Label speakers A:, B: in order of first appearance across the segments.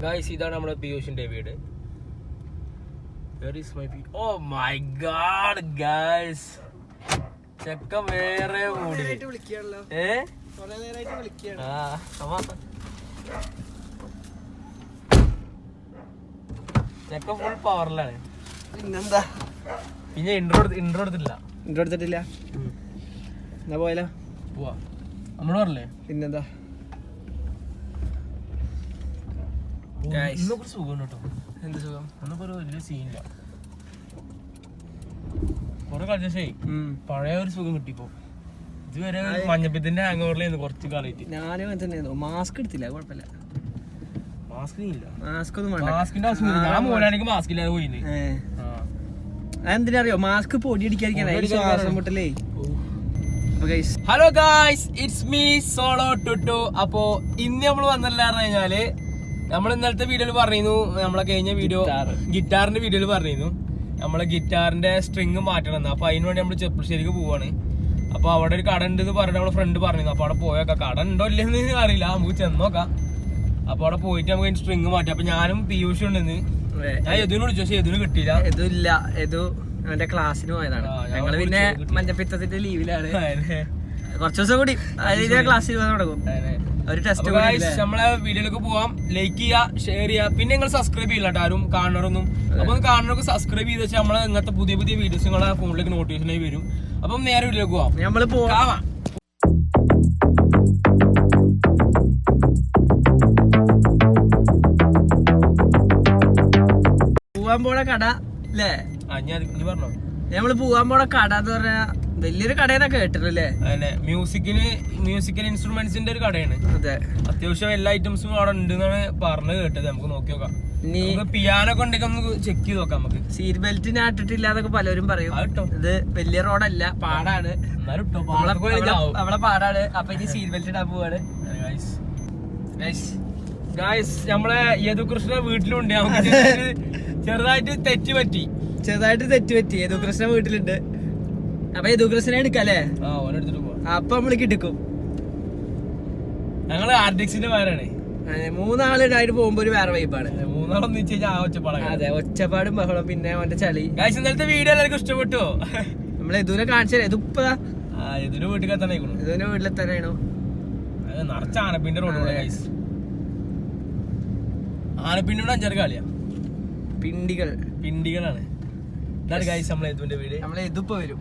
A: Guys, ഇതാണ് നമ്മുടെ പിയൂഷിന്റെ വീട്. Where is my feet? Oh my god, guys. ചെക്ക വേറെ മൂടി. ചെക്ക ഫുൾ പവറിലാണ്.
B: പിന്നെന്താ?
A: പിന്നെ ഇൻട്രോ എടുത്തിട്ടില്ല.
B: എന്നാ പോയാലോ?
A: പോവാ. നമ്മള് പറഞ്ഞേ.
B: പിന്നെന്താ?
A: ഇന്നൊക്കെ സുഖം കേട്ടോ. എന്ത് സുഖം? ഒന്നിപ്പോ ഒരു വലിയ സീനില്ല. കൊറേ കളിച്ചേ പഴയ ഒരു സുഖം കിട്ടിപ്പോ. ഇതുവരെ മഞ്ഞപ്പിത്തിന്റെ ഹാങ് ഓവറിലായിരുന്നു കുറച്ച് കാലമായിട്ട്.
B: ഞാനും അങ്ങനെ തന്നെയായിരുന്നു. മാസ്ക് എടുത്തില്ല, കുഴപ്പമില്ല.
A: മാസ്ക് ഇല്ല,
B: മാസ്ക് ഒന്നും വേണ്ട.
A: മാസ്കിന്റെ ആവശ്യമില്ല. ഞാൻ മോനാണെങ്കിൽ മാസ്ക് ഇല്ലാതെ പോയിന്.
B: അതെന്തിനറിയോ? മാസ്ക് പൊടി അടിക്കാതിരിക്കാനായി, ശ്വാസം മുട്ടലേ.
A: Hello guys, it's me solo Tuttu. അപ്പോ ഇന്ന് നമ്മള് വന്നില്ലാന്ന് കഴിഞ്ഞാല് നമ്മൾ ഇന്നലത്തെ വീഡിയോയിൽ പറഞ്ഞിരുന്നു, നമ്മളെ കഴിഞ്ഞ വീഡിയോ ഗിറ്റാറിന്റെ വീഡിയോയിൽ പറഞ്ഞിരുന്നു നമ്മളെ ഗിറ്റാറിന്റെ സ്ട്രിങ് മാറ്റണം. അപ്പൊ അതിന് വേണ്ടി നമ്മള് ചെറുപ്പശ്ശേരിക്ക് പോവാണ്. അപ്പൊ അവിടെ ഒരു കട ഉണ്ട് എന്ന് പറഞ്ഞിട്ട് നമ്മളെ ഫ്രണ്ട് പറഞ്ഞിരുന്നു. അപ്പൊ അവിടെ പോയേക്കാം. കട ഉണ്ടോ ഇല്ലെന്ന് അറിയില്ല, നമുക്ക് ചെന്നോക്കാം. അപ്പൊ അവിടെ പോയിട്ട് നമുക്ക് സ്ട്രിങ് മാറ്റാം. അപ്പൊ ഞാനും പിയൂഷും ഉണ്ടെന്ന്. ഞാൻ യദുവിനെ വിളിച്ചു, പക്ഷെ യദുവിന് കിട്ടിയില്ല.
B: യദുല്ല, യദു അവന്റെ ക്ലാസ്സിന് പോയതാണ്. ഞങ്ങള് പിന്നെ മഞ്ഞപ്പിത്തത്തിന്റെ ലീവിലാണ്. കുറച്ചു ദിവസം കൂടി ക്ലാസ്സിൽ തുടങ്ങും.
A: നമ്മളെ വീഡിയോയിലേക്ക് പോവാം. ലൈക്ക് ചെയ്യാ, ഷെയർ ചെയ്യാ, പിന്നെ നിങ്ങൾ സബ്സ്ക്രൈബ് ചെയ്യില്ല കേട്ടോ ആരും കാണണറൊന്നും. അപ്പൊ കാണണവർക്ക് സബ്സ്ക്രൈബ് ചെയ്ത് വെച്ചാൽ നമ്മളെ ഇങ്ങനത്തെ പുതിയ പുതിയ വീഡിയോസ് നിങ്ങളെ ഫോണിലേക്ക് നോട്ടിഫിക്കേഷനായി വരും. അപ്പം നേരെ വീഡിയോയിലേക്ക് പോവാം.
B: നമ്മള് പോവാം. പോവാൻ പോണ കട അല്ലേ?
A: പറഞ്ഞോ.
B: നമ്മള് പോവാൻ പോണ കട എന്ന് പറഞ്ഞാ വലിയൊരു കടയെന്നൊക്കെ കേട്ടിട്ടല്ലേ?
A: മ്യൂസിക്കൽ ഇൻസ്ട്രുമെന്റ്സിന്റെ ഒരു കടയാണ്.
B: അതെ, അത്യാവശ്യം
A: എല്ലാ ഐറ്റംസും അവിടെ ഉണ്ട് എന്നാണ് പറഞ്ഞു കേട്ടത്. നമുക്ക് നോക്കി നോക്കാം. പിയാനോ ഒക്കെ ഉണ്ടെങ്കിൽ ഒന്ന് ചെക്ക് ചെയ്ത് നോക്കാം. നമുക്ക്
B: സീറ്റ് ബെൽറ്റ് നാട്ടിട്ടില്ലാന്നൊക്കെ പലരും പറയും. ഇത് വലിയ റോഡല്ല, പാടാണ്. നമ്മളെ പാടാണ്. അപ്പൊ ഇനി സീറ്റ് ബെൽറ്റ് ഇടാൻ പോവാണ്.
A: നമ്മളെ യദുകൃഷ്ണ വീട്ടിലുണ്ട്. ചെറുതായിട്ട് തെറ്റ് പറ്റി.
B: യദുകൃഷ്ണ വീട്ടിലുണ്ട്. അപ്പൊ യദുകൃഷ്ണനെ എടുക്കല്ലേ? അപ്പൊ നമ്മള് കിടക്കും.
A: ഞങ്ങള് ആർഡിക്സിന്റെ പേരാണ്.
B: മൂന്നാളുണ്ടായിട്ട് പോകുമ്പോ ഒരു വേറെ വൈബാണ്.
A: മൂന്നാളൊന്നും
B: അതെ, ഒച്ചപ്പാടും ബഹളം, പിന്നെ അവന്റെ ചളി.
A: ഇന്നലത്തെ വീഡിയോ എല്ലാവർക്കും ഇഷ്ടപ്പെട്ടോ?
B: നമ്മള് യദുവിനെ കാണിച്ചാലേ ഇതിപ്പതാ
A: യദുവിന്റെ
B: വീട്ടിലെത്താനാണോ?
A: നിറച്ച ആനപ്പിന്റെ റോഡ്. ആനപ്പിന്നോട് 5-6 കളിയാ. പിണ്ടികളാണ്. നമ്മളെ യദുവിന്റെ വീട്.
B: നമ്മളെ യദുപ്പ വരും.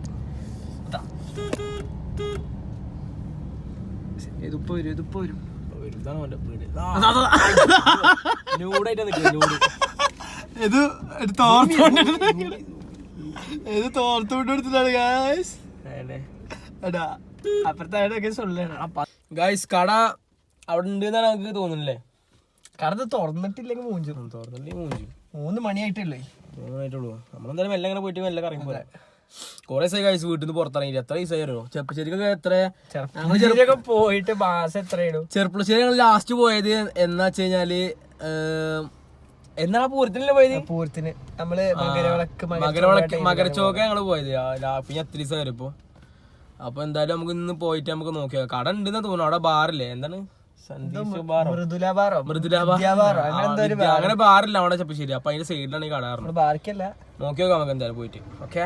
A: ഗൈസ് കട അവിടെ ഉണ്ട് എന്നാണ് നമുക്ക് തോന്നുന്നില്ലേ?
B: കട തുറന്നിട്ടില്ലെങ്കിൽ മൂഞ്ചു. 3 മണിയായിട്ടല്ലേ?
A: 3 ആയിട്ടുള്ളൂ. നമ്മളെന്തായാലും മെല്ലെ അങ്ങനെ പോയിട്ട് മെല്ലെ കറങ്ങി പോരാ. കൊറേ ദിവസമായി ഗൈസ് വീട്ടിൽ നിന്ന് പുറത്തിറങ്ങിയിട്ട്. എത്ര ദിവസമായിരുന്നു? ചെറുപ്പശ്ശേരിക്കൊക്കെ എത്ര
B: പോയിട്ട് മാസം എത്രയായിരുന്നു?
A: ചെറുപ്പശ്ശേരി ഞങ്ങൾ ലാസ്റ്റ് പോയത് എന്നാ വെച്ച് കഴിഞ്ഞാല് എന്നാ പൂരത്തിനല്ലേ പോയത്?
B: പൂരത്തിന് നമ്മള്
A: മകരച്ചോക്ക ഞങ്ങള് പോയത്. പിന്നെ എത്ര ദിവസം വരും ഇപ്പൊ. അപ്പൊ എന്തായാലും നമുക്ക് ഇന്ന് പോയിട്ട് നമുക്ക് നോക്കിയാ. കട ഉണ്ടെന്ന് തോന്നുന്നു. അവിടെ ബാറില്ലേ? എന്താണ് അങ്ങനെ ബാറില്ല അവിടെ ചെറുപ്പശ്ശേരി. അപ്പൊ അതിന്റെ സൈഡിലാണ് ഈ കട.
B: ബാർക്കല്ല,
A: നോക്കി നോക്കാം നമുക്ക് എന്തായാലും പോയിട്ട്. ഓക്കെ,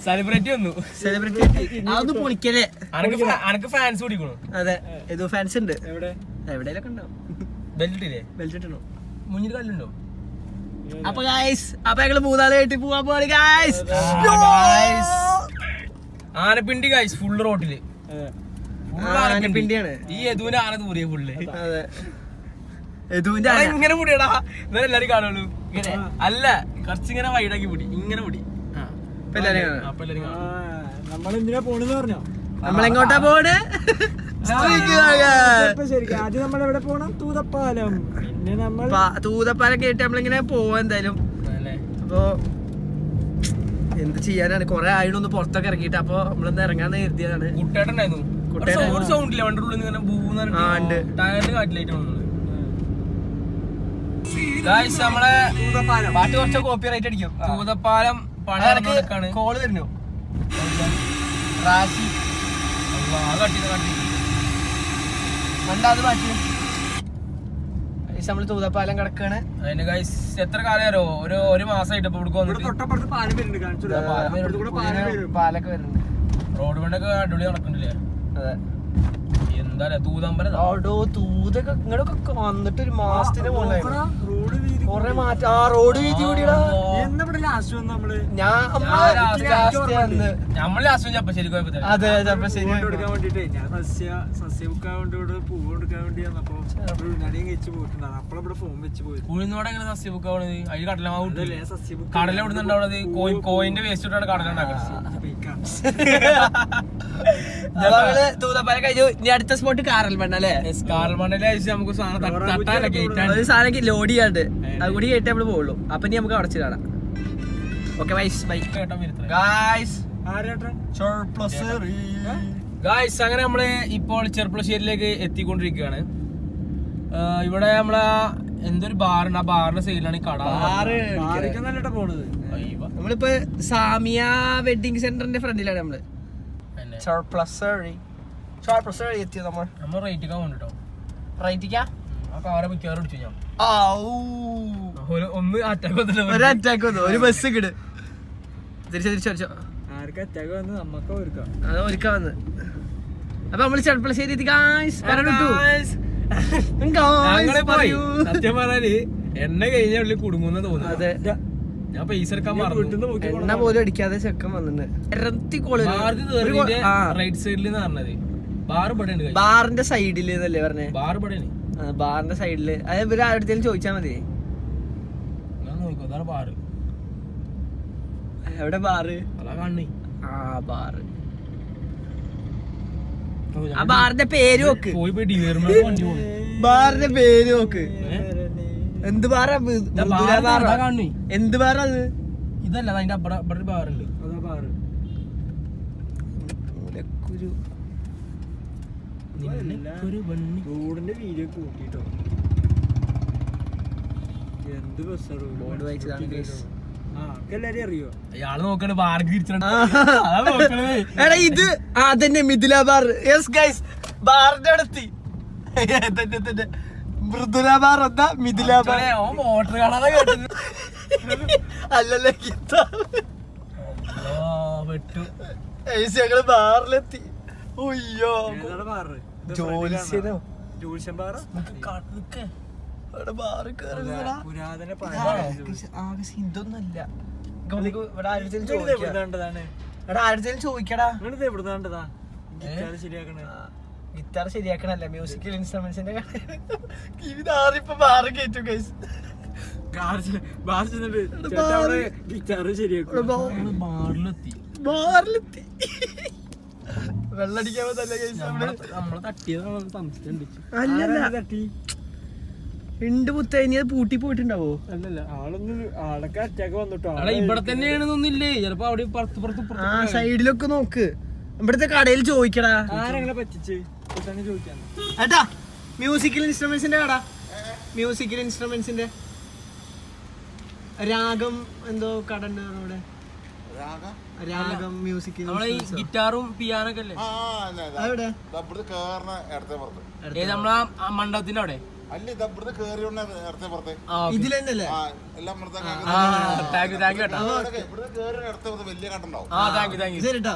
A: സെലിബ്രിറ്റി വന്നു.
B: അതൊന്ന് പൊളിക്കലേ.
A: അനക്ക് ഫാൻസ് പിടിക്കണു.
B: അതെ, ഏതോ ഫാൻസ് ഉണ്ട്. എവിടെയൊക്കെ ഉണ്ടാവും.
A: ബെൽറ്റ് ഇട്ടണോ? മുന്നിൽ കല്ലുണ്ടോ?
B: അപ്പൊ ഞങ്ങള് 3 ആളായിട്ട് പോവാൻ പോവാണ് ഗായ്സ്.
A: ആനപ്പിണ്ടി ഗായ്സ്, ഫുള്ള് റോട്ടില്
B: ആനപ്പിണ്ടിയാണ്.
A: ഈ യദുവിന്റെ ആന തൂറിയ ഫുള്ള്.
B: അതെ,
A: ഇങ്ങനെ മുടിയടാ, എന്നാലും എല്ലാരും കാണുള്ളൂ. ഇങ്ങനെ അല്ല, കുറച്ചിങ്ങനെ വൈഡാക്കി മുടി, ഇങ്ങനെ മുടി.
B: നമ്മളെന്തിനാ പോണെന്ന് പറഞ്ഞോ? നമ്മളെങ്ങോട്ടാ പോണ്? ആദ്യം നമ്മളെവിടെ പോണം? തൂതപ്പാലം. പിന്നെ നമ്മൾ തൂതപ്പാലം കേട്ട് നമ്മളിങ്ങനെ പോവാ എന്തായാലും. അപ്പൊ എന്ത് ചെയ്യാനാണ്, കൊറേ ആയിട്ടൊന്ന് പുറത്തൊക്കെ ഇറങ്ങിയിട്ട്. അപ്പൊ നമ്മളൊന്ന് ഇറങ്ങാന്ന് കരുതിയതാണ്.
A: ഗായ്സ് നമ്മളെ
B: പാട്ട് കുറച്ച് കോപ്പി റൈറ്റ് അടിക്കും.
A: തൂതപ്പാലം പണിയാണ്.
B: കോള് വരുന്നു.
A: റാശി കട്ടി
B: രണ്ടാമത് മാറ്റി നമ്മള് തൂതപ്പാലം കിടക്കാണ്.
A: അതിന് ഗൈസ് എത്ര കാലം ഒരു മാസമായിട്ട് ഇപ്പൊ ഇവിടെ വന്നിട്ട്
B: തൊട്ടപ്പുറത്ത് പാലം വരുന്നുണ്ട്. പാലൊക്കെ വരുന്നുണ്ട്.
A: റോഡ് പണ്ടൊക്കെ അടിപൊളി നടക്കണ്ടില്ലേ?
B: അതെ.
A: എന്താ തൂതമ്പലം
B: തൂതൊക്കെ ഇങ്ങോട്ടൊക്കെ വന്നിട്ട് ഒരു മാസത്തിന് കൊറേ മാറ്റം. ആ റോഡ് വീതി കൂടിയാ
A: നമ്മള് ലാസ്റ്റ് ചപ്പശ്ശേരി പോയപ്പോ
B: അതെ ചപ്പശ്ശേരി
A: ഉഴുന്നോടെ എങ്ങനെ സസ്യ ബുക്ക് ആവണത്? അതിൽ കടല ഇവിടുന്നുണ്ടാവണത് കോയിന്റെ വേസ്റ്റ് ഇട്ടാണ് കടല
B: തൂതപ്പാലം കഴിഞ്ഞു. ഇനി അടുത്ത സ്പോട്ട് കാറൽമണ്ണ അല്ലേ?
A: കാറൽമണ്ണയിലെ നമുക്ക്
B: ഒരു സാധനം ലോഡ് ചെയ്യാണ്ട് അതുകൂടി കേട്ടേ നമ്മള് പോകുള്ളൂ. അപ്പൊ ഇനി നമുക്ക് അടച്ചു കാണാം. ഓക്കെ
A: ഗായ്സ് അങ്ങനെ നമ്മള് ഇപ്പോൾ ചെർപ്പളശ്ശേരിയിലേക്ക് എത്തിക്കൊണ്ടിരിക്കുകയാണ്. ഇവിടെ നമ്മളെ എന്തൊരു ബാറുണ്ട്. ആ ബാറിന്റെ സൈഡിലാണ് ഈ കട.
B: നമ്മളിപ്പോ സാമിയ വെഡിങ് സെന്ററിന്റെ ഫ്രണ്ടിലാണ് നമ്മള്. എത്തിയത്
A: നമ്മൾ റേറ്റിക്കാൻ കൊണ്ടിട്ടോ.
B: റൈറ്റിക്കാ
A: ആ കാറെ മിക്കവാറും അടിച്ചു ഞാൻ. ഒന്ന്
B: ഒരു അറ്റാക്ക് വന്നു. ഒരു ബസ് കിട് തിരിച്ചോ അത് ഒരുക്കാ വന്ന്. അപ്പൊ നമ്മള് ചെർപ്പളശ്ശേരി എത്തി.
A: സത്യം പറഞ്ഞാല് എണ്ണ കഴിഞ്ഞ ഉള്ളിൽ കുടുങ്ങുന്ന തോന്നുന്നു.
B: അതെ,
A: ഞാൻ പൈസ എടുക്കാൻ മറന്നു.
B: എണ്ണ പോലും അടിക്കാതെ ചെക്കൻ വന്നിട്ടുണ്ട്.
A: റൈറ്റ് സൈഡിൽ പറഞ്ഞത് ബാർ ഇവിടെ
B: ബാറിന്റെ സൈഡില് എന്നല്ലേ പറഞ്ഞേ?
A: ബാർ ഇവിടെ
B: ബാറിന്റെ സൈഡില്. അത് ഇവര് ആരുടെ ചോദിച്ചാ മതി.
A: ഞാൻ നോക്കോ അതാണ് ബാറ്.
B: എവിടെ ബാറ്?
A: അതാ കാണണേ.
B: ബാറ്. ആ ബാറിന്റെ പേര് നോക്ക്.
A: പോയി
B: ബാറിന്റെ പേര് നോക്ക്. എന്ത് ബാറാ? എന്ത് ബാറാ അത്?
A: ഇതല്ല അതിന്റെ അപ്പുറം ബാറുണ്ട്.
B: റോഡിന്റെ വീഡിയോ കൂട്ടിട്ടോ. എന്ത് എല്ലാരും അറിയോ?
A: അയാള് നോക്കണ ബാർക്ക് തിരിച്ചിട്ടുണ്ട്.
B: എടാ ഇത് അതന്നെ മിഥില ബാർ. യെസ് ഗൈസ്, ബാറിന്റെ അടുത്ത് മൃദുല ബാർ എന്താ മിഥില ബാർ?
A: മോട്ടർ കാണാതെ കേട്ടത്
B: അല്ലല്ലേ? ഞങ്ങള് ബാറിലെത്തി. അയ്യോ ജോലിസ്യനോ ഇതൊന്നല്ല. ഇവിടെ ആരെങ്കിലും ചോദിക്കടാ. ഗിറ്റാർ ശരിയാക്കണല്ല, മ്യൂസിക്കൽ ഇൻസ്ട്രുമെന്റ്സിന്റെ ഇപ്പൊ ബാറ് കേറ്റു ഗൈസ്. ഗിറ്റാർ ശരിയാക്കും. ബാറിലെത്തി വെള്ളടിക്കാൻ
A: നമ്മളെ തട്ടിയതാണ് സംശയം.
B: തട്ടി ഉണ്ട് പുത്തേനി. അത് പൂട്ടി പോയിട്ടുണ്ടാവോ?
A: അല്ലല്ല, ആളൊക്കെ അറ്റാക്ക് വന്നിട്ടോ. ഇവിടെ തന്നെയാണെന്നൊന്നില്ലേ? ചിലപ്പോ അവിടെ
B: ആ സൈഡിലൊക്കെ നോക്ക്. ഇവിടുത്തെ കടയിൽ ചോദിക്കടാ.
A: ആരെങ്ങനെ പറ്റിച്ച് ചോദിക്കാൻ.
B: ഏട്ടാ മ്യൂസിക്കൽ ഇൻസ്ട്രുമെന്റ്സിന്റെ കട. മ്യൂസിക്കൽ ഇൻസ്ട്രുമെന്റ്സിന്റെ രാഗം എന്തോ കട ഉണ്ട് ഇവിടെ. രാഗം മ്യൂസിക്കൽ
A: ഗിറ്റാറും പിയാനൊക്കെ അല്ലേ?
B: അവിടെ
A: നമ്മളാ മണ്ഡപത്തിന്റെ അവിടെ
B: ഇതിൽ തന്നെയല്ലേ? ശരിട്ടാ.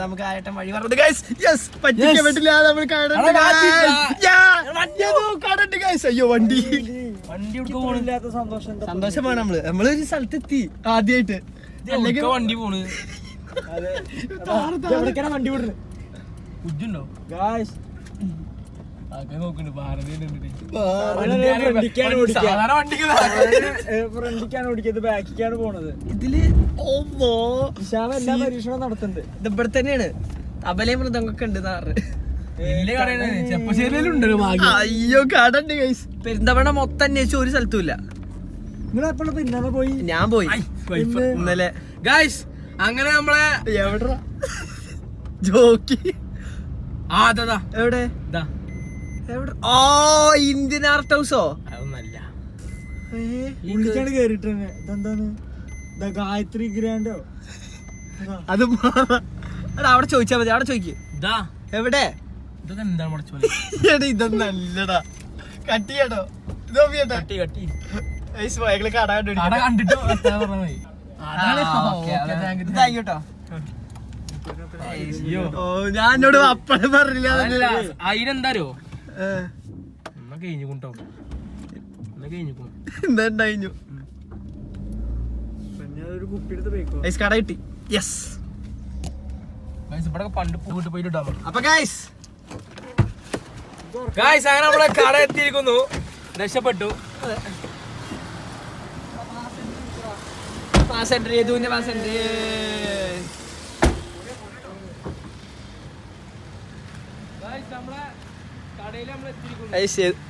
B: നമുക്ക് ആയട്ടം വഴി പറഞ്ഞത് പറ്റിക്കാൻ പറ്റില്ല. നമ്മൾ അയ്യോ വണ്ടി സന്തോഷമാണ്. നമ്മളൊരു സ്ഥലത്തെത്തി ആദ്യമായിട്ട്.
A: വണ്ടി പോണ്
B: വണ്ടി വിടുന്നു.
A: ഉജ്ജുണ്ടോ
B: ബാക്കിക്കാണ് പോണത്. ഇതില് എല്ലാ പരീക്ഷണവും നടത്തുന്നുണ്ട്. ഇത് ഇവിടെ തന്നെയാണ്. തബലയും മൃദംഗൊക്കെ ഉണ്ട്. അയ്യോ കടണ്ട് ഗൈസ്. പെരിന്തമണ്ണ മൊത്തം അന്വേഷിച്ചു ഒരു സ്ഥലത്തും ഇല്ല. പോയി? ഞാൻ പോയി ഇന്നലെ
A: ഗൈസ്. അങ്ങനെ നമ്മളെ
B: എവിടെ ജോക്കി
A: അതാ
B: എവിടെ
A: ഇതാ
B: എവിടെ? ഓ ഇന്ത്യൻ ആർട്ട് ഹൗസോ?
A: അതൊന്നല്ല.
C: ഉള്ളിച്ചാണ് കേറിട്ടന്നെ. ഇതെന്താണ്? ഗായത്രി ഗ്രാൻഡോ?
B: അത് അവിടെ ചോദിച്ചാ മതി. അവിടെ ചോദിക്ക്.
A: ഇതാ
B: എവിടെ?
A: ഇതൊക്കെ എന്താണ് പഠിച്ചോളെ?
B: ഇതൊന്നല്ലടാ. കട്ടിയാണോ?
A: കട്ടി കട്ടി
B: കട
A: കണ്ടിട്ട്
B: ഇതായിട്ടോ. ഞാൻ എന്നോട് അപ്പഴും പറഞ്ഞില്ല.
A: അതിനെന്താരോ എന്നാ കഴിഞ്ഞുകൊണ്ടോ കഴിഞ്ഞു
B: എന്താ കഴിഞ്ഞു.
C: ഒരു കുപ്പിയെടുത്ത് പോയിക്കോ.
B: കട കിട്ടി. യെസ്.
A: ഇവിടെ പണ്ട് പോയിട്ട് പോയിട്ട് ഇട്ടാ മതി.
B: അപ്പൊ ഗൈസ്
A: അങ്ങനെ നമ്മളെ കട എത്തിയിരിക്കുന്നു. രക്ഷപ്പെട്ടു.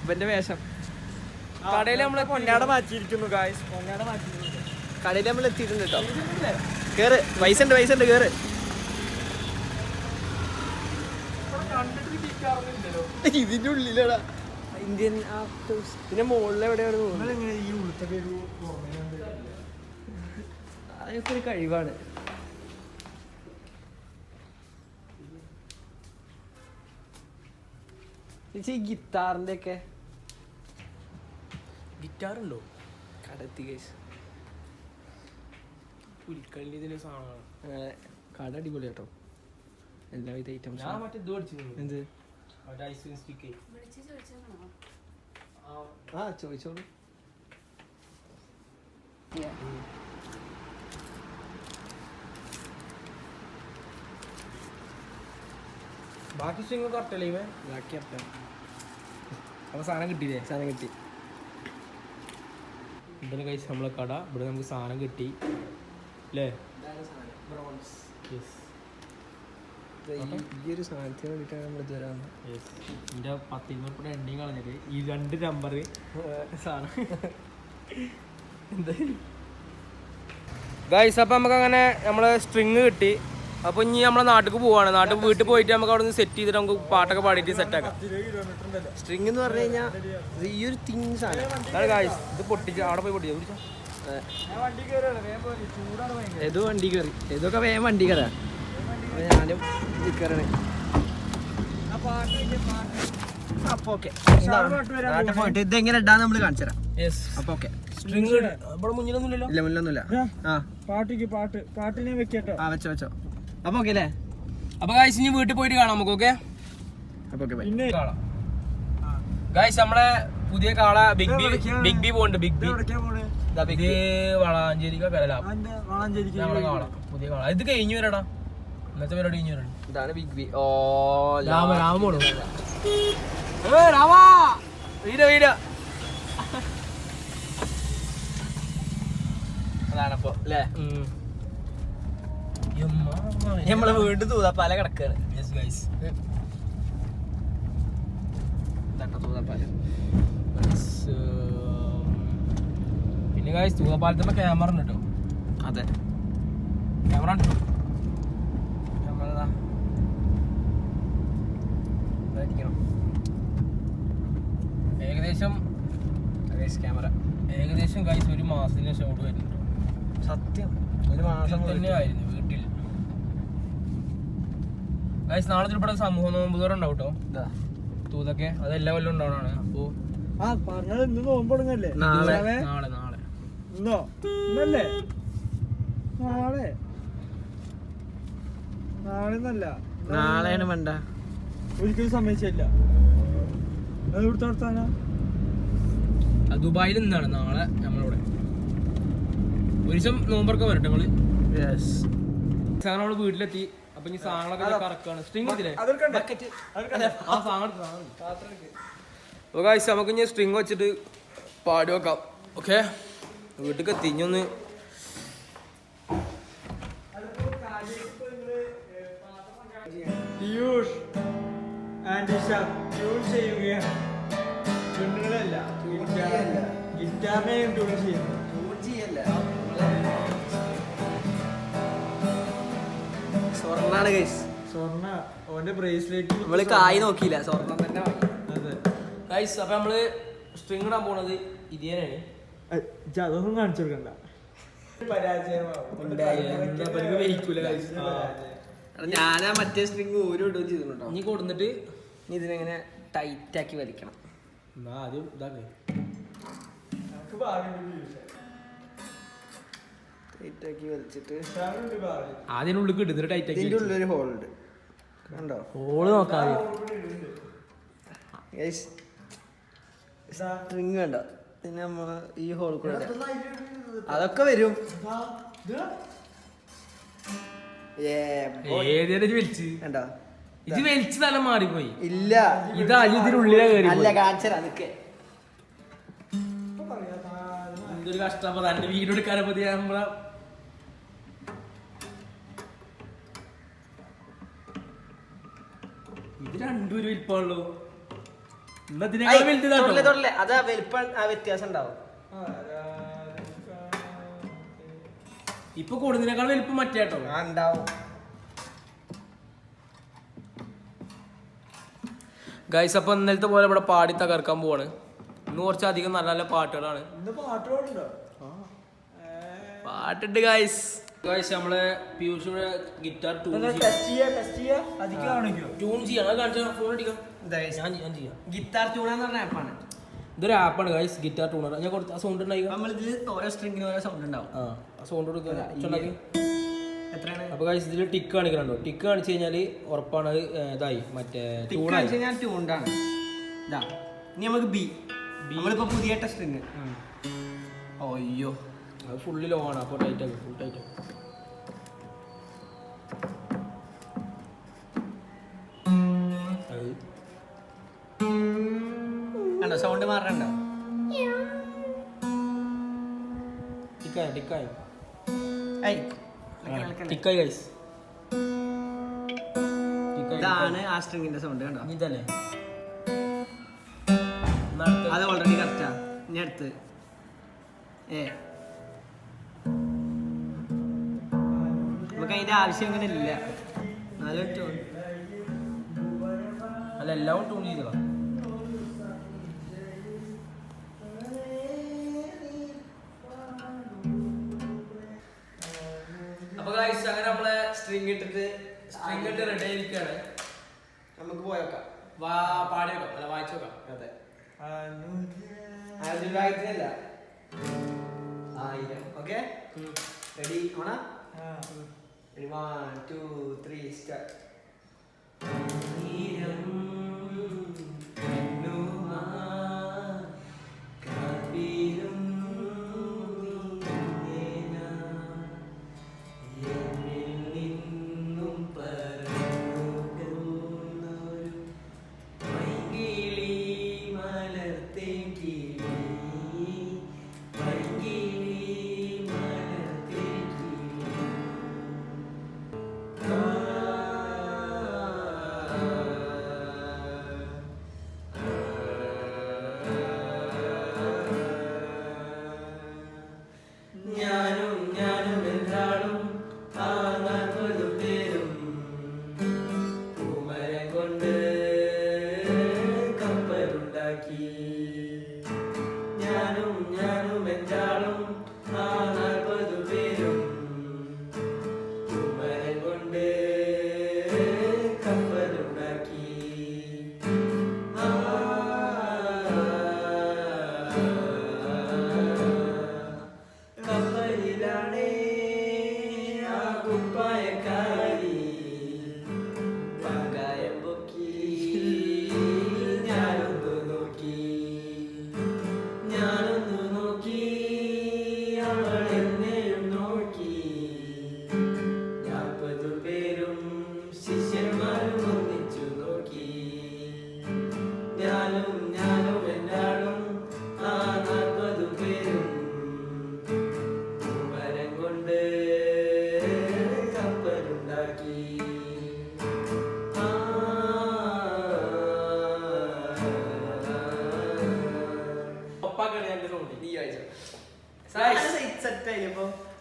B: ഇവന്റെ വേഷം
A: കടയിൽ നമ്മളെ
C: പൊന്നാട മാറ്റിയിരിക്കുന്നു ഗായ്സ്. പൊന്നാട മാറ്റിയിരിക്കുന്നു.
B: കടയിൽ നമ്മൾ എത്തിയിട്ടുണ്ട് കേട്ടോ. കേറ്. പൈസ ഉണ്ട് കേറ്. ഇതിന്റെ ഉള്ളിലടാ ഇന്ത്യൻ ആർട്ട് ഹൗസ്. പിന്നെ മുകളിൽ എവിടെയാണ് തോന്നുന്നത്?
C: ഈ ഉളുത്തൊക്കെ ഒരു ഓർമ്മയുണ്ട്.
B: അതൊക്കെ ഒരു കഴിവാണ്. ഈ ഗിറ്റാറിന്റെ ഒക്കെ
A: ഗിറ്റാറുണ്ടോ?
B: കടത്തി കേസ്
A: പുലിക്കളി ഇതിലെ സാധനമാണ്.
B: കട അടിപൊളി കേട്ടോ. എല്ലാവിധ ഐറ്റംസ്.
A: ഞാൻ മറ്റേ ഇത് പഠിച്ചിരുന്നു.
B: എന്ത്?
A: Ice cream stick.
B: ആ ചോദിച്ചോളൂ.
A: ബാക്കി സ്റ്റിങ് കറക്റ്റല്ലേ ഇവ?
B: ബാക്കി അപ്പം
A: അപ്പൊ സാധനം കിട്ടിയില്ലേ?
B: സാധനം കിട്ടി.
A: ഇവിടെ കഴിച്ച് നമ്മളെ കട. ഇവിടെ നമുക്ക് സാധനം കിട്ടി അല്ലേ?
B: ഈ ഒരു സാധനത്തിന് വേണ്ടിയിട്ടാണ് നമ്മൾ ഇതുവരെ വന്നത്.
A: എൻ്റെ 10 എണ്ണയും കളഞ്ഞിട്ട് ഈ 2 നമ്പർ സാധനം ഗൈസ്. അപ്പം നമുക്ക് അങ്ങനെ നമ്മളെ സ്ട്രിങ് കിട്ടി. അപ്പോൾ ഇനി നമ്മളെ നാട്ടിൽ പോവാണ്. വീട്ടിൽ പോയിട്ട് നമുക്ക് അവിടെ നിന്ന് സെറ്റ് ചെയ്തിട്ട് നമുക്ക് പാട്ടൊക്കെ പാടിയിട്ട് സെറ്റാക്കാം.
B: സ്ട്രിങ് എന്ന് പറഞ്ഞു കഴിഞ്ഞാൽ ഈ ഒരു തിങ് സാധനം.
A: അതാണ് ഗൈസ്. ഇത് പൊട്ടിച്ച് അവിടെ പോയി പൊട്ടിച്ചാ പിടിച്ചാ.
B: ഏതോ വണ്ടി കയറി. ഏതൊക്കെ വേഗം വണ്ടി കയറാ. ഞാനും കയറണേ. അപ്പൊ ഓക്കെ നാട്ടിൽ പോയിട്ട് ഇതെങ്ങനെ ഇടാന്ന് നമ്മള് കാണിച്ചു തരാം. അപ്പൊ ഓക്കെ.
A: സ്ട്രിങ് ഇവിടെ മുന്നിലൊന്നുമില്ലല്ലോ.
B: ഇല്ല മുന്നിലൊന്നുമില്ല. ആ
C: പാട്ടിനെ വെക്കട്ടോ.
B: ആ വെച്ചോ. അപ്പൊ ഓക്കെ അല്ലേ?
A: അപ്പൊ ഗൈസ് ഇനി വീട്ടിൽ പോയിട്ട് കാണാം നമുക്ക്. ഓക്കെ
B: അപ്പൊ ഓക്കെ
C: പിന്നെ
A: ഗൈസ് നമ്മളെ പുതിയ കാള ബിഗ് ബി പോണ്ട്. ബിഗ് ബി വളാഞ്ചേരിക്കൊക്കെ നമ്മളെ കാള പുതിയ കാള. ഇത് കഴിഞ്ഞു വരടാ. ഇന്നത്തെ പരിപാടി കഴിഞ്ഞു വരണം.
B: ഇതാണ് ബിഗ് ബി. ഓ
A: രാമോളൂ
B: അതാണപ്പോ അല്ലേ? നമ്മള് വീണ്ടും തൂതപ്പാല കിടക്കാണ്. തൂതപ്പാല.
A: പിന്നെ ഗൈസ് തൂതപ്പാലത്തുമ്പോ ക്യാമറ ഉണ്ട് കേട്ടോ.
B: അതെ
A: ക്യാമറ ഉണ്ട്. ഏകദേശം ഗൈസ് 1 മാസത്തിന് ഷോട്ട് വരുന്നുണ്ട്.
B: സത്യം 1 മാസം
A: തന്നെ ആയിരുന്നു വീട്ടിൽ. ഗൈസ് നാളെ ഇവിടെ സമൂഹ നോമ്പുകാർ ഉണ്ടാവും കേട്ടോ. തൂതൊക്കെ അതെല്ലാ കൊല്ലം ഉണ്ടാവണാണ്. അപ്പോ
C: പറഞ്ഞത് ഇന്ന് നോമ്പ് തുടങ്ങല്ലേ?
A: നാളെ
C: ഇന്നോ? ഇന്നല്ലേ? നാളെന്നല്ല,
B: നാളെയാണ് വേണ്ട.
C: ഒരിക്കലും സമ്മതിച്ചില്ല. അത് ഇവിടുത്തെ അടുത്താനാ?
A: ദുബായിൽ നിന്നാണ്. നാളെ നമ്മളിവിടെ ഒരു ദിവസം നോമ്പറൊക്കെ വരട്ടെ നമ്മള്. നമ്മള് വീട്ടിലെത്തി. അപ്പൊ ഇനി സാധനങ്ങളൊക്കെ കറക്കാണ്. സ്ട്രിങ് നമുക്ക് ഇനി സ്ട്രിങ് വെച്ചിട്ട് പാടി വെക്കാം. ഓക്കെ വീട്ടിലേക്ക് എത്തി. ഇനി ഒന്ന്
C: പിയൂഷ് ആൻഡ് ട്യൂൺ ചെയ്യുകയാണ്. പെണ്ണുങ്ങളല്ല, ഗിറ്റാറിനെയും ട്യൂൺ ചെയ്യുന്നു.
B: സ്വർണ്ണാണ് ഗൈസ്.
C: സ്വർണ്ണ ഓന്റെ ബ്രേസ്ലെറ്റ്
B: നമ്മള് കായ് നോക്കിയില്ല, സ്വർണം തന്നെ വാങ്ങി.
C: അതെ
A: ഗൈസ് അപ്പൊ നമ്മള് സ്ട്രിങ് ഇടാൻ പോണത് ഇതിനാണ്.
C: അതൊന്നും കാണിച്ചു കൊടുക്കണ്ട.
B: ഞാനാ മറ്റേ സ്ട്രിങ് ഓരോ ഇടുകയും ചെയ്തിട്ടുണ്ടോ.
A: ഇനി കൊടുത്തിട്ട്
B: ഇതിനെങ്ങനെ ടൈറ്റ് ആക്കി വലിക്കണം.
A: എന്നാ ആദ്യം ഇതാക്ക്.
B: ടൈറ്റ് ആക്കി വലിച്ചിട്ട്
A: ആദ്യം ഉള്ളിൽ ഇടുന്നിട്ട് ടൈറ്റ് ആക്കി.
B: ഇതിന്റെ ഉള്ളിലൊരു ഹോൾ ഉണ്ട്, കണ്ടോ?
A: ഹോള് നോക്കാതെ
B: സ്ട്രിങ് കണ്ടോ? പിന്നെ ഈ ഹോൾ കൂടെ അതൊക്കെ വരും.
A: വലിച്ച്
B: കണ്ടോ?
A: ഇത് വലിച്ച് നല്ല മാറിപ്പോയി.
B: ഇല്ല,
A: ഇതാ ഇതിനുള്ളിലെ കയറി.
B: അല്ല കാണിച്ചാ അതൊക്കെ
A: എന്തൊരു കഷ്ടം. എന്റെ വീഡിയോ എടുക്കാനെ പറ്റി നമ്മളെ ഇത് രണ്ടൂര് വലിപ്പമുള്ളൂ.
B: അതാ വലിപ്പം വ്യത്യാസം ഉണ്ടാവും.
A: ഇപ്പൊ കൂടുന്നതിനേക്കാൾ വലിപ്പം മറ്റേട്ടോ
B: ഉണ്ടാവും.
A: ഗൈസ് അപ്പൊ ഇന്നലത്തെ പോലെ ഇവിടെ പാടി തകർക്കാൻ പോവാണ്. ഇന്ന് കുറച്ചധികം നല്ല നല്ല പാട്ടുകളാണ്. പാട്ടുണ്ട് ഗൈസ്. ഗൈസ് നമ്മളെ പീയൂഷിന്റെ ഗിറ്റാർ ട്യൂൺ ചെയ്യണം. കാണിച്ചാൽ ഫോൺ അടിക്കാം. ഞാൻ ചെയ്യാം.
B: ഗിറ്റാർ ട്യൂണെന്ന് പറഞ്ഞ ആപ്പാണ്.
A: ഇതൊരു ആപ്പാണ് ഗൈസ്, ഗിറ്റാർ ട്യൂണർ. ഞാൻ കൊടുത്ത സൗണ്ട് ഉണ്ടായി.
B: നമ്മളിതിൽ ഓരോ സ്ട്രിങ്ങിന് ഓരോ സൗണ്ട് ഉണ്ടാവും.
A: ആ സൗണ്ട് കൊടുക്കുക.
B: എത്രയാണ്?
A: അപ്പൊ ഗൈസ് ഇതിൽ ടിക്ക് കാണിക്കണോ? ടിക്ക് കാണിച്ചു കഴിഞ്ഞാല് ഉറപ്പാണ് അത് ഇതായി മറ്റേ
B: ഞാൻ ട്യൂണ്ടാണ്. ഇതാ ഇനി നമുക്ക് ബി. നമ്മളിപ്പോ പുതിയ സ്ട്രിങ്. അയ്യോ
A: അത് ഫുള്ള് ലോ ആണ്. അപ്പോൾ ടൈറ്റ് ആക്കും, ഫുൾ ടൈറ്റ് ആക്കും.
B: കണ്ടോ സൗണ്ട് മാറണ്ട?
A: ടിക്കായി ടിക്കായി
B: ടിക്കായി.
A: ടിക്കായി ഗൈസ്.
B: ഇതാണ് ആ സ്ട്രിങ്ങിന്റെ സൗണ്ട്. കണ്ടോ?
A: ഇതല്ലേ
B: അത് ഓൾറെഡി കറക്റ്റാ. ഇനി അടുത്ത് നമുക്ക് അതിന്റെ ആവശ്യം അങ്ങനെ ഇല്ല.
A: അല്ല എല്ലാം ട്യൂൺ ചെയ്തതാ. അപ്പൊ ഗൈസ് അങ്ങനെ നമ്മളെ സ്ട്രിങ് ഇട്ട് റെഡി ആയിരിക്കാണ്.
B: നമുക്ക് പോയേക്കാം.
A: പാടി വെക്കാം, അല്ല വായിച്ചു വെക്കാം.
B: അതെ, 1000 ഓക്കെ. റെഡി ഓണ? 1 2 3 സ്റ്റാർട്ട്.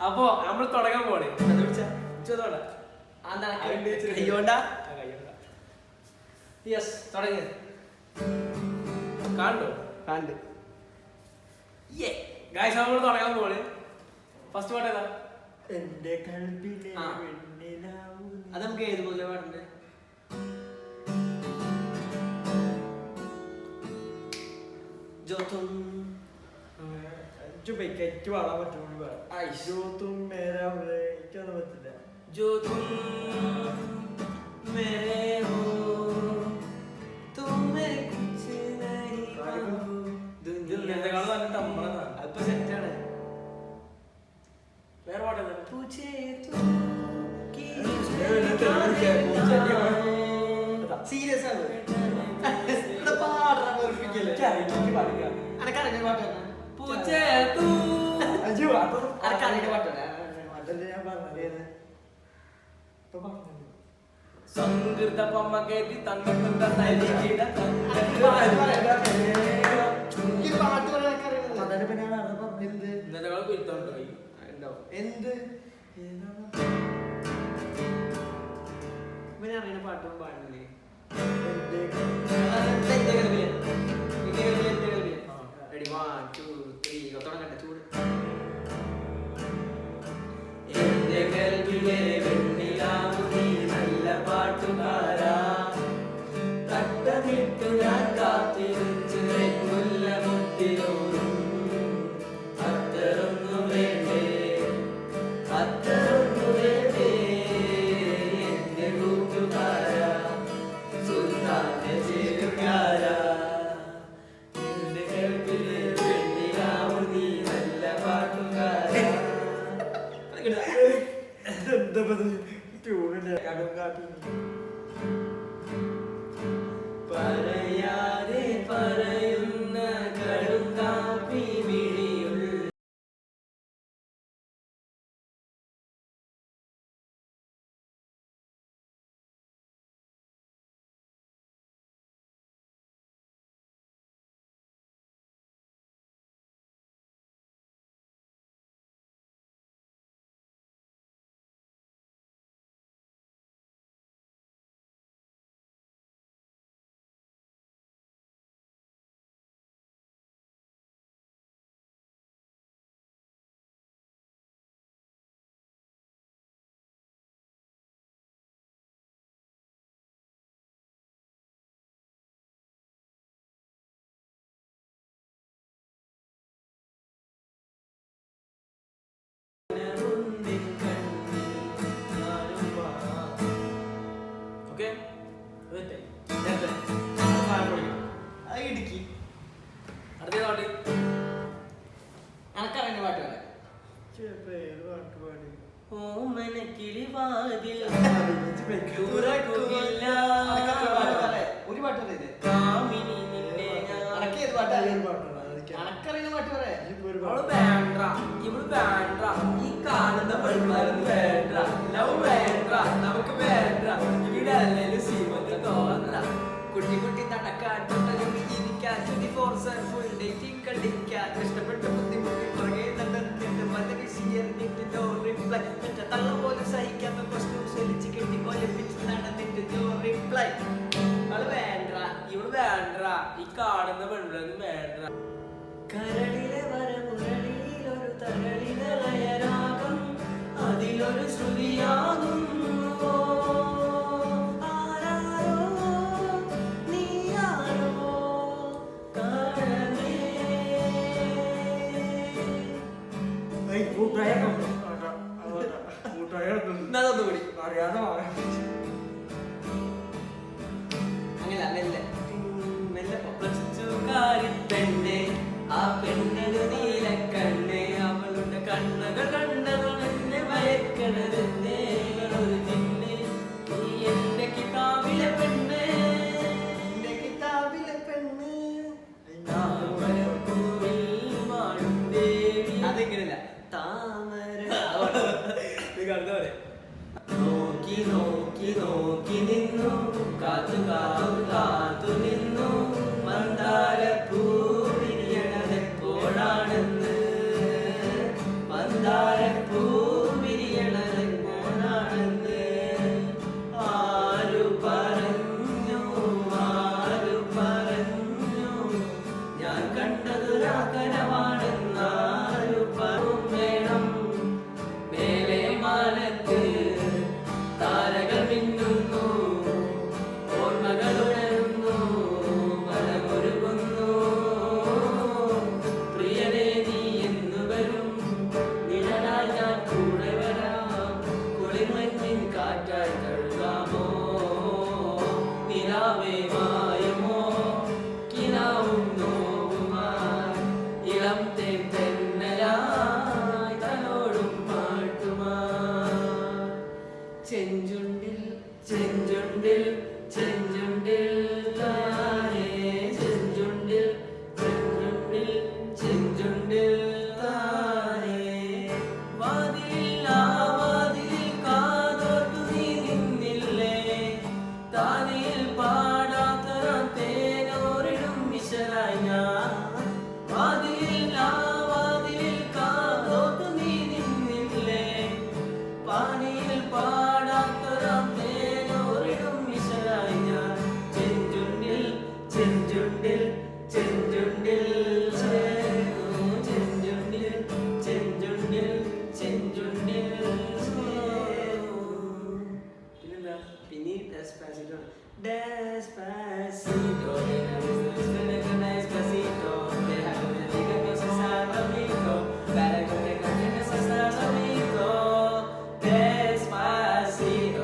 A: അപ്പൊ നമ്മൾ തുടങ്ങാൻ പോണേ.
B: അയ്യോണ്ടാ യെസ് തുടങ്ങി
A: കണ്ടോ
B: കണ്ട്
A: ഗായ്സ് നമ്മൾ തുടങ്ങാൻ പോണ് ഫസ്റ്റ് പാട്ട് ഏതാ
C: എന്റെ കൽബിലെ
B: ആ.
C: വെണ്ണിലാവൂ നീ.
B: അത് നമുക്ക് ഏത് പോലെ പാടുണ്ട് ജോത്തും
C: എനിക്ക് ബൈക്കായിട്ട് പാടാൻ പറ്റുള്ളൂ
B: ഐശോ.
C: എനിക്കൊന്നും പറ്റില്ല
B: जो तुम मेरे हो तुम्हें कुछ नहीं कहूं
A: ഇതിനേക്കാൾ നല്ല തമ്മളാണ്.
B: അല്പം സെറ്റാണ്
A: വേറെ പാട്ട് ഏതാ
B: पूछे तू कि സീരിയസ് ആണ് ഇവിടെ പാടാൻ വെറുപ്പിക്കല്ലേ അനക്കറിഞ്ഞ പാട്ടാണ്
A: പൂച്ചേ തൂ
B: അനക്കറിഞ്ഞ പാട്ടാണ്
C: അതല്ലേ ഞാൻ പറഞ്ഞത് ഇപ്പൊ പറഞ്ഞത്
A: സംഗീത പമ്മകേതി തങ്കത്തന്ത തരികിട
B: ഈ പാട്ട് പറയാൻ എനിക്കറിയുന്നത്
C: അതാണ് ഇപ്പൊ ഞാൻ അത് പറഞ്ഞത്
A: ഇന്നത്തെ കുരുത്തോണ്ട് പോയി
B: എന്ത് ഇവനെ അറിയുന്ന പാട്ടും പാടുന്നില്ലേ റെഡി 1 2 3 തുടങ്ങട്ടെ ചൂട് എന്റെ കൽവിലെ വെണ്ണിലാവു നീ നല്ല പാട്ടുകാരാ തട്ടമിട്ടു ഞാൻ കാത്തിരിച്ചു മുല്ല മുട്ടിയോറും അത്തരൊന്നു വേണ്ടേ അത്തരൊന്നു വേണ്ടേ എന്റെ കൂട്ടുകാരാ സുൽത്താന്റെ ചേരുകാരാ എന്റെ കൽവിലെ വെണ്ണിലാവു നീ നല്ല പാട്ടുകാരാ പറയാതെ പറയുന്ന കടുങ്കാപ്പി വിളിയുള്ള ഇടുക്കി
A: അടുത്ത പാട്ട്
B: അനക്കറിയുന്ന പാട്ട് പറയാം
C: ഏത് പാട്ട് പാടി
B: ഓമനക്കിളി വാതിൽ
C: തുറക്കുകില്ല.
B: ഒരു പാട്ട് പറയത്
A: കാമിനി നിന്നെ ഞാൻ
B: അനക്കേത് പാട്ടാ
C: ഏത് പാട്ടാണ് അതൊക്കെ?
B: അനക്കറിയുന്ന പാട്ട് പറയാ
C: ഇനിയിപ്പോ ഒരു
A: അവള്
C: പാട്ട്.
A: വേണ്ട ഇവള് വേണ്ട ഈ കാണുന്ന പെൺമാരൊന്നും വേണ്ട ലവ് വേണ്ട നമുക്ക് വേണ്ട ഇവിടെ അല്ലേലും സീമത്ത് തോന്നണ്ട
B: കുട്ടി കുട്ടി നടക്കാൻ തൊട്ടലൊരു ജീവിക്കാൻ 24/7 ഫുൾ ഡേറ്റിംഗ് കളിക്കാൻ ഇഷ്ടപ്പെട്ട ബുദ്ധിമുട്ടി പുറകെ നടന്നിട്ട് മല വിസിയെറിഞ്ഞിട്ട് നോ റിപ്ലൈ മറ്റേ തള്ള പോലും സഹിക്കാത്ത കോസ്റ്റ്യൂംസ് വലിച്ച് കെട്ടി കൊലപ്പിച്ച് നടന്നിട്ട് നോ റിപ്ലൈ അത് വേണ്ട
A: ഇവള് വേണ്ട ഈ കാണുന്ന പെൺപിള്ളൊന്നും വേണ്ട
B: കരളിലെ വരമുരളിയിൽ ഒരു തരളിലെ ലയരാഗം അതിലൊരു ശ്രുതിയാകുന്നുവോ ആരാരോ നീയാരോ കാണമേ
C: ഏയ്, കൂട്ടുകാരൻ. അതാ, അതാ, കൂട്ടുകാരൻ.
B: എന്നതൊന്നുകൂടി
C: അറിയാതെ പാടാൻ.
B: അങ്ങനല്ല മെല്ലെ മെല്ലെ പ്ലസ്റ്റുകാരി പെണ്ണെ ആ പെണ്ണിന് നീല കണ്ണെ അവളുടെ കണ്ണുകൾ കണ്ടതും എന്നെ മയക്കണതെന്നേ ഒരു ജിന്നെ നീ എന്റെ കിതാബിലെ പെണ്ണ് എന്റെ കിതാബിലെ പെണ്ണ് താമരപ്പൂവിൽ മാടും ദേവി അതെങ്ങനെയല്ല താമര നോക്കി നോക്കി നോക്കി നിന്നു കാത്തു കാത്തു കാത്തു നിന്നു മന്ദാരപ്പൂവിൻ Despacito, despacito, déjame que te diga cosas al oído, para que te contengas hasta el oído. Despacito,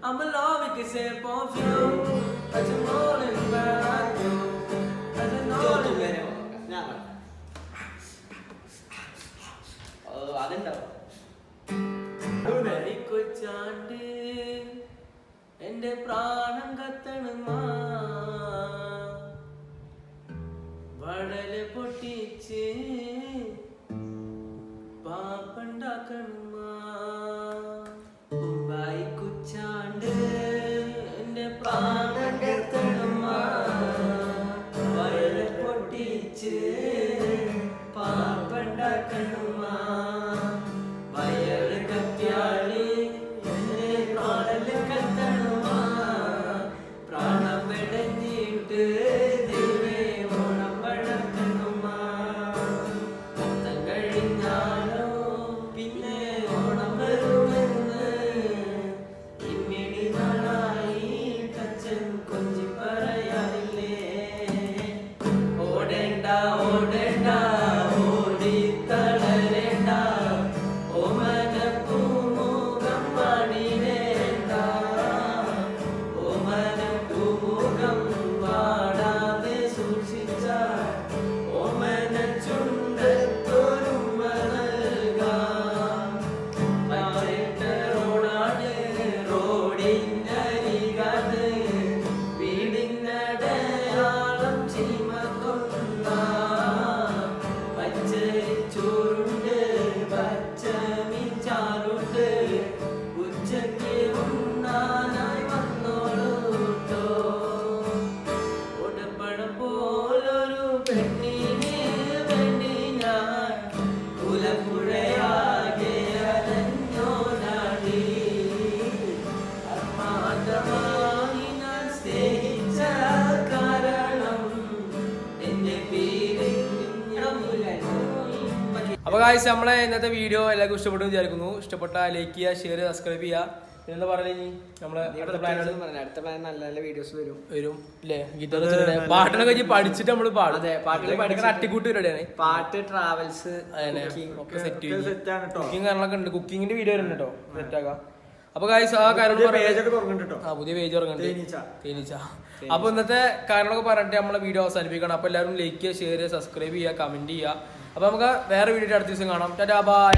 B: I'm in love with the shape of you, but you're rolling where I do. കൊച്ചാണ്ട് എന്റെ പ്രാണം കത്തണമാ വടല് പൊട്ടിച്ച് പാപ്പണ്ടാക്കണമാ മുംബൈ കുച്ചാണ്ട് എന്റെ പ്രാണം കത്തണമാ വടല് പൊട്ടിച്ച് പാപ്പണ്ടാക്കണമാ വയറ് കത്തിയാളി എന്നെ പ്രാണല് കത്തണമാ പ്രാണം വെടഞ്ഞിട്ട് ദൈവേ ഓണം വഴക്കണമാ അത്തം കഴിഞ്ഞാലോ പിന്നെ ഓണം വരുമെന്ന് ഇമ്മിണി നാളായി കച്ചൻ കൊഞ്ചി പറയാറില്ലേ ഓടേണ്ട ഓടേണ്ട ഓടി തളരേണ്ട ഓമന പൂമുഖം പണിവേണ്ട ഓമന പൂമുഖം വാടാതെ സൂക്ഷിച്ച ഓമന ചുണ്ടത്തൊരുമ നൽകാം പച്ചട്ട റോഡാണ് റോഡിനരികത്ത് വീടിനടയാളം ചീമക്കൊണ്ട പച്ചരിച്ചോറുണ്ട് പച്ചമിച്ചാറുണ്ട് ഉച്ചയ്ക്ക് ഉണ്ണാനായി വന്നോളൂട്ടോ ഒടപ്പഴം പോലൊരു പെണ്ണിന് വേണ്ടി ഞാൻ കുലപ്പുഴയാകെ അലഞ്ഞോനാടി ആത്മാർത്ഥമായി ഞാൻ സ്നേഹിച്ച കാരണം എന്റെ പേര്
A: അപ്പൊ ഗായ്സ് നമ്മളെ ഇന്നത്തെ വീഡിയോ എല്ലാവർക്കും ഇഷ്ടപ്പെട്ടു വിചാരിക്കുന്നു. ഇഷ്ടപ്പെട്ട ലൈക്ക് ചെയ്യുക, ഷെയർ ചെയ്യുക, സബ്സ്ക്രൈബ് ചെയ്യുക. എന്താ പറയുക നമ്മളെ അടുത്ത പ്ലാനോട്
B: അടുത്ത പ്ലാൻ നല്ല നല്ല വീഡിയോസ് വരും
A: വരും അല്ലേ? ഗിറ്റാർ പാട്ടിനൊക്കെ വെച്ച് പഠിച്ചിട്ട് നമ്മള് പാടും. പഠിക്കുന്ന അട്ടിക്കൂട്ട് പരിപാടിയാണ്.
B: പാട്ട് ട്രാവൽസ്
A: ഒക്കെ സെറ്റ് ചെയ്യും.
C: സെറ്റാണ് കേട്ടോ.
A: കുക്കിംഗ് കാര്യങ്ങളൊക്കെ ഉണ്ട്. കുക്കിങ്ങിന്റെ വീഡിയോ വരുന്നുണ്ട് കേട്ടോ. സെറ്റ് ആക്കാം. അപ്പൊ ഗായ്സ് ആ കാര്യം പുതിയ പേജ് ഇറങ്ങുന്നുണ്ട് തേനീച്ച. അപ്പൊ ഇന്നത്തെ കാര്യങ്ങളൊക്കെ പറഞ്ഞിട്ട് നമ്മളെ വീഡിയോ അവസാനിപ്പിക്കണം. അപ്പൊ എല്ലാവരും ലൈക്ക് ചെയ്യുക, ഷെയർ ചെയ്യുക, സബ്സ്ക്രൈബ് ചെയ്യുക, കമന്റ് ചെയ്യുക. അപ്പൊ നമുക്ക് വേറെ വീഡിയോ അടുത്ത ദിവസം കാണാം. Tata bye.